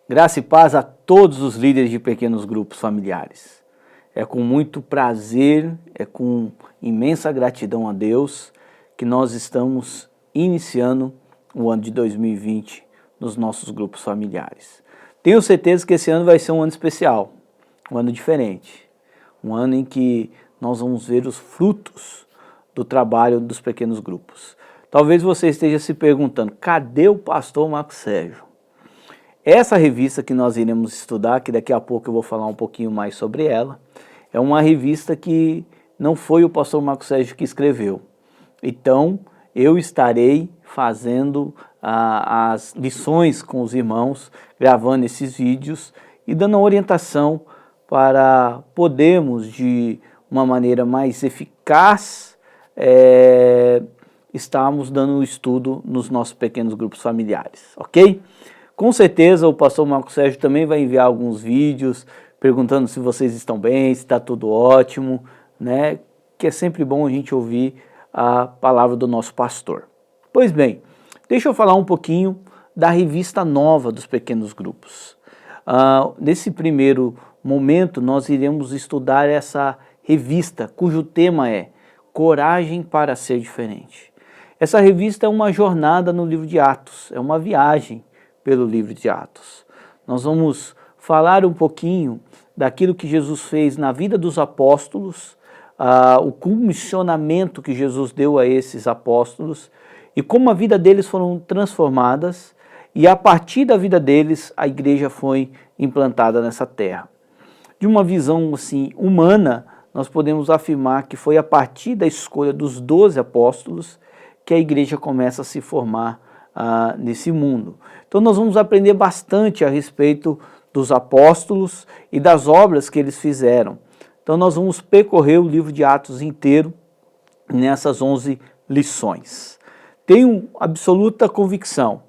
Graça e paz a todos os líderes de pequenos grupos familiares. É com muito prazer, é com imensa gratidão a Deus que nós estamos iniciando o ano de 2020 nos nossos grupos familiares. Tenho certeza que esse ano vai ser um ano especial, um ano diferente, um ano em que nós vamos ver os frutos do trabalho dos pequenos grupos. Talvez você esteja se perguntando, cadê o pastor Marcos Sérgio? Essa revista que nós iremos estudar, que daqui a pouco eu vou falar um pouquinho mais sobre ela, é uma revista que não foi o pastor Marcos Sérgio que escreveu. Então, eu estarei fazendo as lições com os irmãos, gravando esses vídeos e dando a orientação para podermos, de uma maneira mais eficaz, estarmos dando o estudo nos nossos pequenos grupos familiares, ok? Com certeza o pastor Marcos Sérgio também vai enviar alguns vídeos perguntando se vocês estão bem, se está tudo ótimo, né? Que é sempre bom a gente ouvir a palavra do nosso pastor. Pois bem, deixa eu falar um pouquinho da revista nova dos pequenos grupos. Nesse primeiro momento nós iremos estudar essa revista cujo tema é Coragem para Ser Diferente. Essa revista é uma jornada no livro de Atos, é uma viagem pelo livro de Atos. Nós vamos falar um pouquinho daquilo que Jesus fez na vida dos apóstolos, o comissionamento que Jesus deu a esses apóstolos e como a vida deles foram transformadas e a partir da vida deles a igreja foi implantada nessa terra. De uma visão assim humana, nós podemos afirmar que foi a partir da escolha dos 12 apóstolos que a igreja começa a se formar nesse mundo. Então nós vamos aprender bastante a respeito dos apóstolos e das obras que eles fizeram. Então nós vamos percorrer o livro de Atos inteiro nessas 11 lições. Tenho absoluta convicção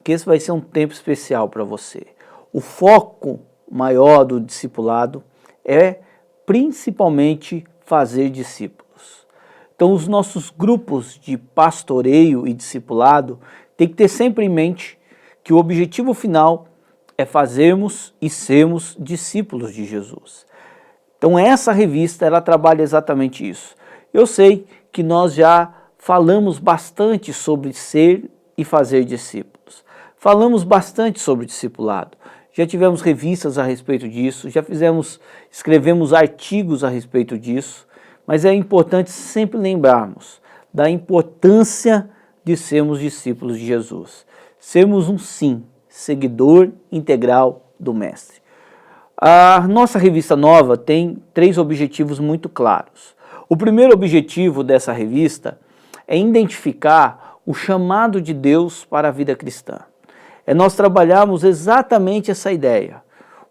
que esse vai ser um tempo especial para você. O foco maior do discipulado é principalmente fazer discípulos. Então os nossos grupos de pastoreio e discipulado tem que ter sempre em mente que o objetivo final é fazermos e sermos discípulos de Jesus. Então essa revista ela trabalha exatamente isso. Eu sei que nós já falamos bastante sobre ser e fazer discípulos. Falamos bastante sobre discipulado. Já tivemos revistas a respeito disso, já escrevemos artigos a respeito disso, mas é importante sempre lembrarmos da importância de sermos discípulos de Jesus. Sermos seguidor integral do Mestre. A nossa revista nova tem 3 objetivos muito claros. O primeiro objetivo dessa revista é identificar o chamado de Deus para a vida cristã. É nós trabalharmos exatamente essa ideia,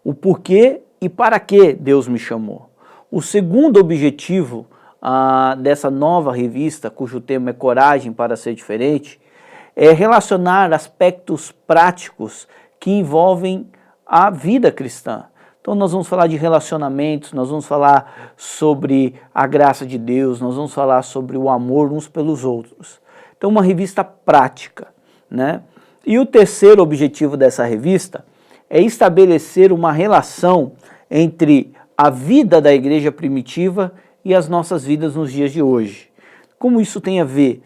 o porquê e para que Deus me chamou. O segundo objetivo dessa nova revista, cujo tema é Coragem para Ser Diferente, é relacionar aspectos práticos que envolvem a vida cristã. Então nós vamos falar de relacionamentos, nós vamos falar sobre a graça de Deus, nós vamos falar sobre o amor uns pelos outros. Então uma revista prática, né? E o terceiro objetivo dessa revista é estabelecer uma relação entre a vida da igreja primitiva e as nossas vidas nos dias de hoje. Como isso tem a ver?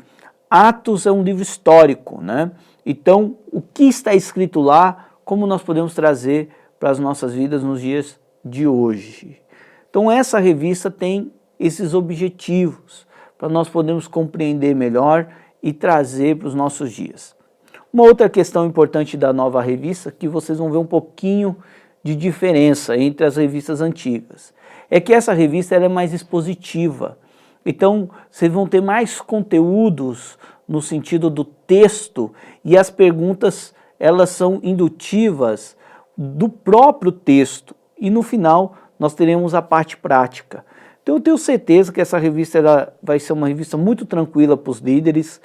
Atos é um livro histórico, né? Então, o que está escrito lá, como nós podemos trazer para as nossas vidas nos dias de hoje? Então, essa revista tem esses objetivos, para nós podermos compreender melhor e trazer para os nossos dias. Uma outra questão importante da nova revista, que vocês vão ver um pouquinho de diferença entre as revistas antigas, é que essa revista ela é mais expositiva. Então, vocês vão ter mais conteúdos no sentido do texto e as perguntas, elas são indutivas do próprio texto. E no final, nós teremos a parte prática. Então, eu tenho certeza que essa revista ela vai ser uma revista muito tranquila para os líderes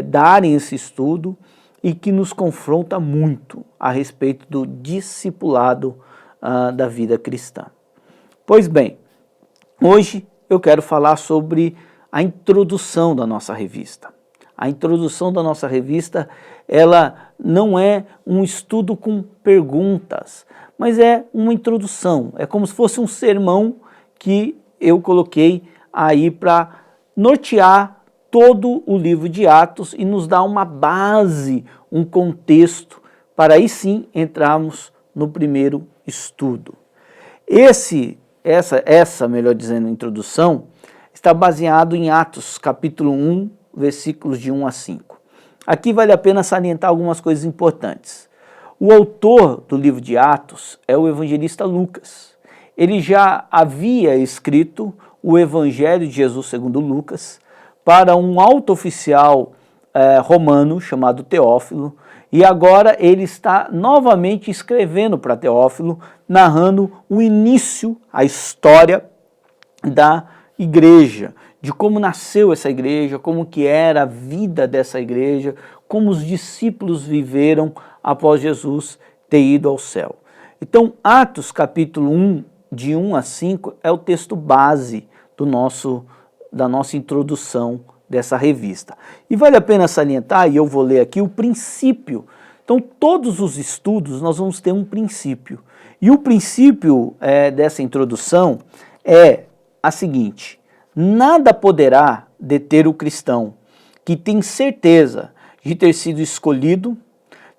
darem esse estudo e que nos confronta muito a respeito do discipulado da vida cristã. Pois bem, hoje eu quero falar sobre a introdução da nossa revista. A introdução da nossa revista, ela não é um estudo com perguntas, mas é uma introdução, é como se fosse um sermão que eu coloquei aí para nortear todo o livro de Atos e nos dar uma base, um contexto, para aí sim entrarmos no primeiro estudo. Essa, melhor dizendo, introdução, está baseado em Atos, capítulo 1, versículos de 1 a 5. Aqui vale a pena salientar algumas coisas importantes. O autor do livro de Atos é o evangelista Lucas. Ele já havia escrito o Evangelho de Jesus segundo Lucas para um alto oficial romano chamado Teófilo, e agora ele está novamente escrevendo para Teófilo, narrando o início, a história da igreja, de como nasceu essa igreja, como que era a vida dessa igreja, como os discípulos viveram após Jesus ter ido ao céu. Então, Atos capítulo 1, de 1 a 5, é o texto base da nossa introdução dessa revista. E vale a pena salientar, e eu vou ler aqui, o princípio. Então, todos os estudos nós vamos ter um princípio. E o princípio dessa introdução é a seguinte: nada poderá deter o cristão que tem certeza de ter sido escolhido,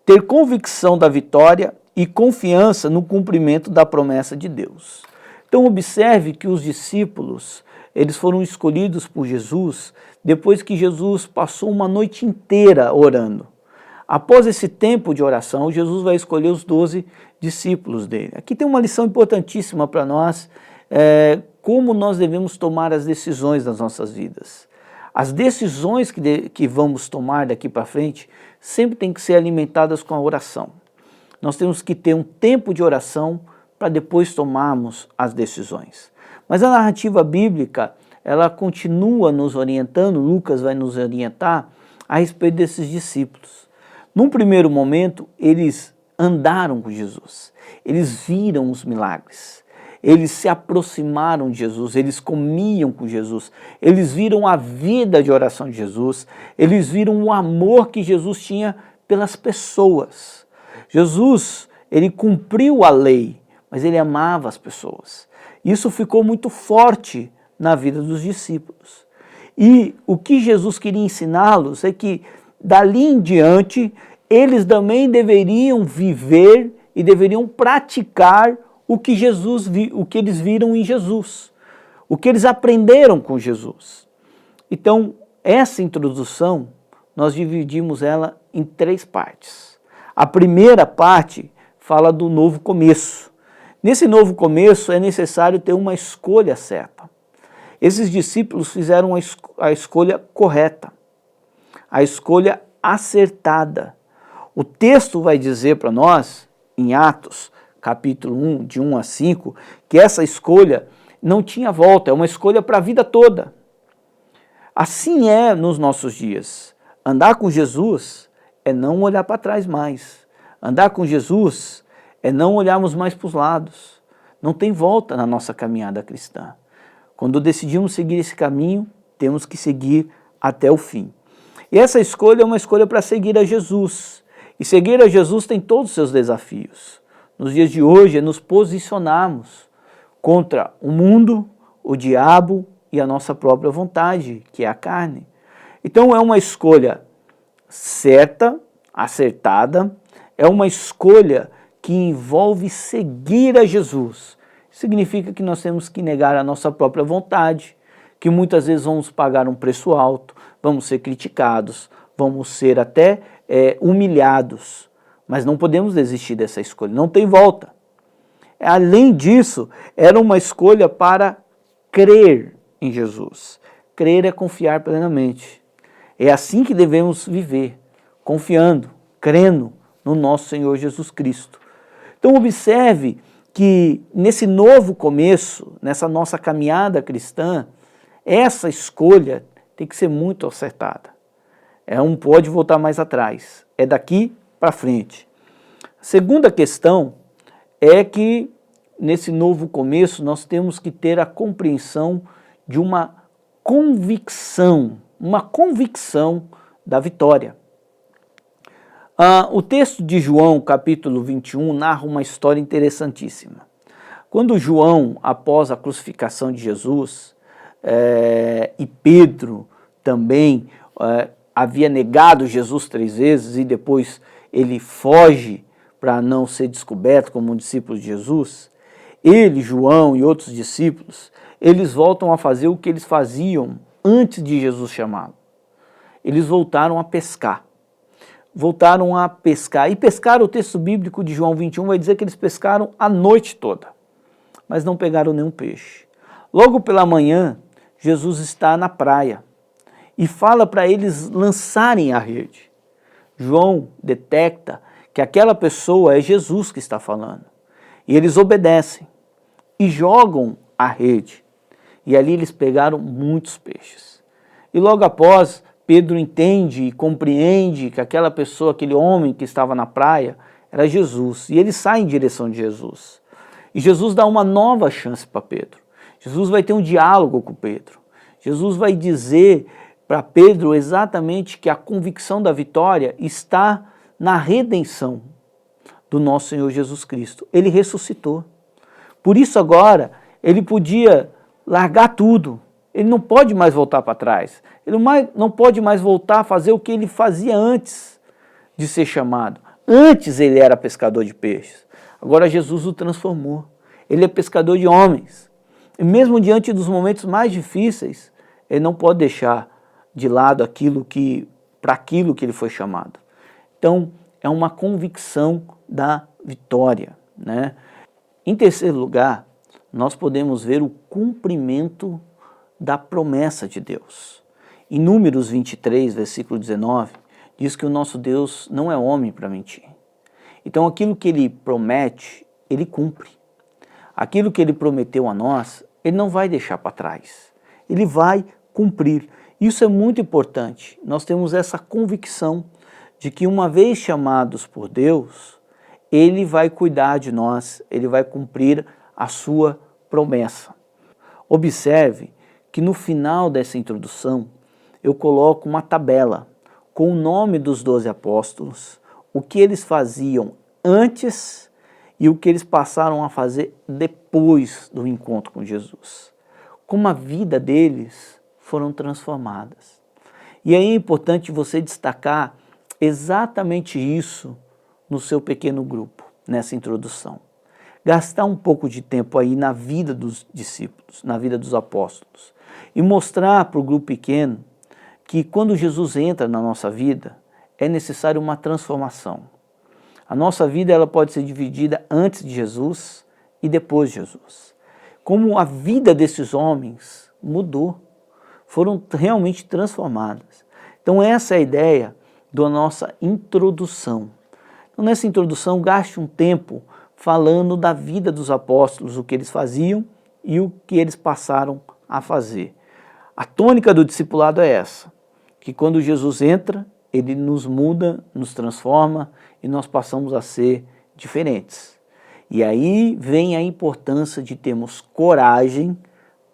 ter convicção da vitória e confiança no cumprimento da promessa de Deus. Então observe que os discípulos, eles foram escolhidos por Jesus depois que Jesus passou uma noite inteira orando. Após esse tempo de oração, Jesus vai escolher os 12 discípulos dele. Aqui tem uma lição importantíssima para nós, como nós devemos tomar as decisões das nossas vidas. As decisões que vamos tomar daqui para frente sempre tem que ser alimentadas com a oração. Nós temos que ter um tempo de oração para depois tomarmos as decisões. Mas a narrativa bíblica, ela continua nos orientando, Lucas vai nos orientar a respeito desses discípulos. Num primeiro momento, eles andaram com Jesus, eles viram os milagres. Eles se aproximaram de Jesus, eles comiam com Jesus, eles viram a vida de oração de Jesus, eles viram o amor que Jesus tinha pelas pessoas. Jesus, ele cumpriu a lei, mas ele amava as pessoas. Isso ficou muito forte na vida dos discípulos. E o que Jesus queria ensiná-los é que, dali em diante, eles também deveriam viver e deveriam praticar o que eles viram em Jesus, o que eles aprenderam com Jesus. Então, essa introdução, nós dividimos ela em 3 partes. A primeira parte fala do novo começo. Nesse novo começo é necessário ter uma escolha certa. Esses discípulos fizeram a escolha correta, a escolha acertada. O texto vai dizer para nós, em Atos, capítulo 1, de 1 a 5, que essa escolha não tinha volta, é uma escolha para a vida toda. Assim é nos nossos dias. Andar com Jesus é não olhar para trás mais. Andar com Jesus é não olharmos mais para os lados. Não tem volta na nossa caminhada cristã. Quando decidimos seguir esse caminho, temos que seguir até o fim. E essa escolha é uma escolha para seguir a Jesus. E seguir a Jesus tem todos os seus desafios. Nos dias de hoje é nos posicionarmos contra o mundo, o diabo e a nossa própria vontade, que é a carne. Então é uma escolha certa, acertada, é uma escolha que envolve seguir a Jesus. Significa que nós temos que negar a nossa própria vontade, que muitas vezes vamos pagar um preço alto, vamos ser criticados, vamos ser até humilhados. Mas não podemos desistir dessa escolha, não tem volta. Além disso, era uma escolha para crer em Jesus. Crer é confiar plenamente. É assim que devemos viver, confiando, crendo no nosso Senhor Jesus Cristo. Então observe que nesse novo começo, nessa nossa caminhada cristã, essa escolha tem que ser muito acertada. Não pode voltar mais atrás, é daqui para frente. A segunda questão é que nesse novo começo nós temos que ter a compreensão de uma convicção da vitória. O texto de João, capítulo 21, narra uma história interessantíssima. Quando João, após a crucificação de Jesus, e Pedro também havia negado Jesus 3 vezes e depois ele foge para não ser descoberto como um discípulo de Jesus, ele, João e outros discípulos, eles voltam a fazer o que eles faziam antes de Jesus chamá-lo. Eles voltaram a pescar. E pescaram, o texto bíblico de João 21 vai dizer que eles pescaram a noite toda, mas não pegaram nenhum peixe. Logo pela manhã, Jesus está na praia e fala para eles lançarem a rede. João detecta que aquela pessoa é Jesus que está falando. E eles obedecem e jogam a rede. E ali eles pegaram muitos peixes. E logo após, Pedro entende e compreende que aquela pessoa, aquele homem que estava na praia, era Jesus. E ele sai em direção de Jesus. E Jesus dá uma nova chance para Pedro. Jesus vai ter um diálogo com Pedro. Jesus vai dizer para Pedro exatamente que a convicção da vitória está na redenção do nosso Senhor Jesus Cristo. Ele ressuscitou. Por isso agora ele podia largar tudo. Ele não pode mais voltar para trás. Ele não pode mais voltar a fazer o que ele fazia antes de ser chamado. Antes ele era pescador de peixes. Agora Jesus o transformou. Ele é pescador de homens. E mesmo diante dos momentos mais difíceis, ele não pode deixar de lado para aquilo que ele foi chamado. Então, é uma convicção da vitória, né? Em terceiro lugar, nós podemos ver o cumprimento da promessa de Deus. Em Números 23, versículo 19, diz que o nosso Deus não é homem para mentir. Então, aquilo que ele promete, ele cumpre. Aquilo que ele prometeu a nós, ele não vai deixar para trás. Ele vai cumprir. Isso é muito importante. Nós temos essa convicção de que uma vez chamados por Deus, ele vai cuidar de nós, ele vai cumprir a sua promessa. Observe que no final dessa introdução, eu coloco uma tabela com o nome dos 12 apóstolos, o que eles faziam antes e o que eles passaram a fazer depois do encontro com Jesus. Como a vida deles foram transformadas. E aí é importante você destacar exatamente isso no seu pequeno grupo, nessa introdução. Gastar um pouco de tempo aí na vida dos discípulos, na vida dos apóstolos, e mostrar para o grupo pequeno que quando Jesus entra na nossa vida, é necessário uma transformação. A nossa vida ela pode ser dividida antes de Jesus e depois de Jesus. Como a vida desses homens mudou, foram realmente transformadas. Então essa é a ideia da nossa introdução. Então nessa introdução gaste um tempo falando da vida dos apóstolos, o que eles faziam e o que eles passaram a fazer. A tônica do discipulado é essa, que quando Jesus entra, ele nos muda, nos transforma e nós passamos a ser diferentes. E aí vem a importância de termos coragem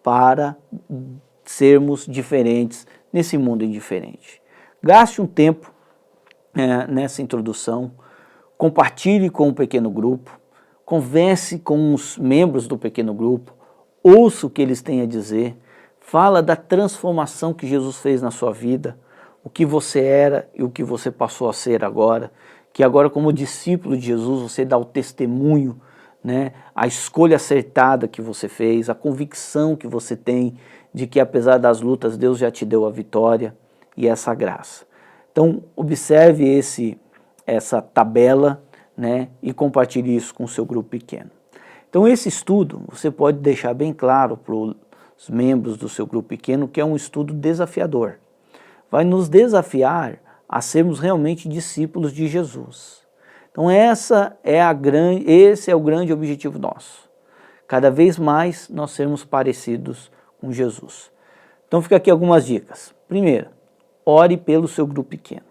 para sermos diferentes nesse mundo indiferente. Gaste um tempo nessa introdução, compartilhe com o pequeno grupo, converse com os membros do pequeno grupo, ouça o que eles têm a dizer, fala da transformação que Jesus fez na sua vida, o que você era e o que você passou a ser agora, que agora como discípulo de Jesus você dá o testemunho, né, a escolha acertada que você fez, a convicção que você tem de que apesar das lutas Deus já te deu a vitória e essa graça. Então observe essa tabela, né, e compartilhe isso com o seu grupo pequeno. Então esse estudo você pode deixar bem claro para os membros do seu grupo pequeno que é um estudo desafiador. Vai nos desafiar a sermos realmente discípulos de Jesus. Então esse é o grande objetivo nosso. Cada vez mais nós sermos parecidos com Jesus. Então fica aqui algumas dicas. Primeiro, ore pelo seu grupo pequeno.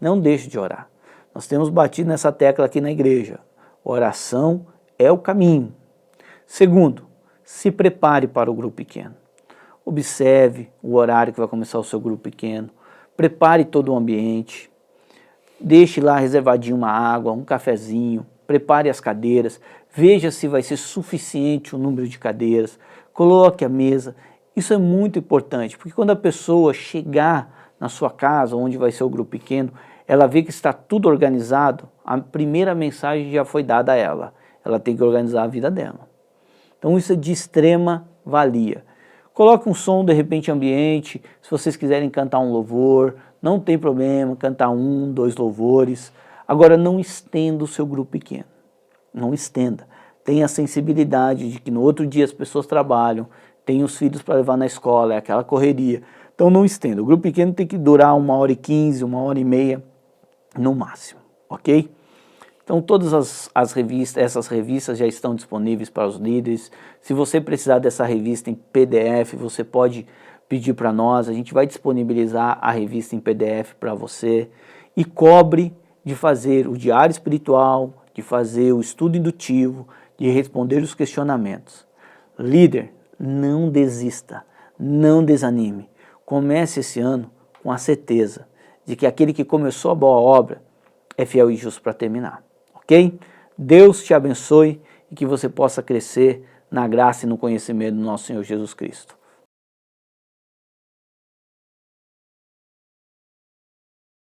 Não deixe de orar. Nós temos batido nessa tecla aqui na igreja. Oração é o caminho. Segundo, se prepare para o grupo pequeno. Observe o horário que vai começar o seu grupo pequeno. prepare todo o ambiente, deixe lá reservadinho uma água, um cafezinho, prepare as cadeiras, veja se vai ser suficiente o número de cadeiras, coloque a mesa. Isso é muito importante, porque quando a pessoa chegar na sua casa, onde vai ser o grupo pequeno, ela vê que está tudo organizado, a primeira mensagem já foi dada a ela. Ela tem que organizar a vida dela. Então isso é de extrema valia. Coloque um som de repente ambiente, se vocês quiserem cantar um louvor, não tem problema, cantar 1, 2 louvores. Agora não estenda o seu grupo pequeno, não estenda. Tenha a sensibilidade de que no outro dia as pessoas trabalham, tem os filhos para levar na escola, é aquela correria. Então não estenda, o grupo pequeno tem que durar 1h15, 1h30 no máximo, ok? Então todas essas revistas já estão disponíveis para os líderes. Se você precisar dessa revista em PDF, você pode pedir para nós, a gente vai disponibilizar a revista em PDF para você. E cobre de fazer o diário espiritual, de fazer o estudo indutivo, de responder os questionamentos. Líder, não desista, não desanime. Comece esse ano com a certeza de que aquele que começou a boa obra é fiel e justo para terminar. Ok? Deus te abençoe e que você possa crescer na graça e no conhecimento do nosso Senhor Jesus Cristo.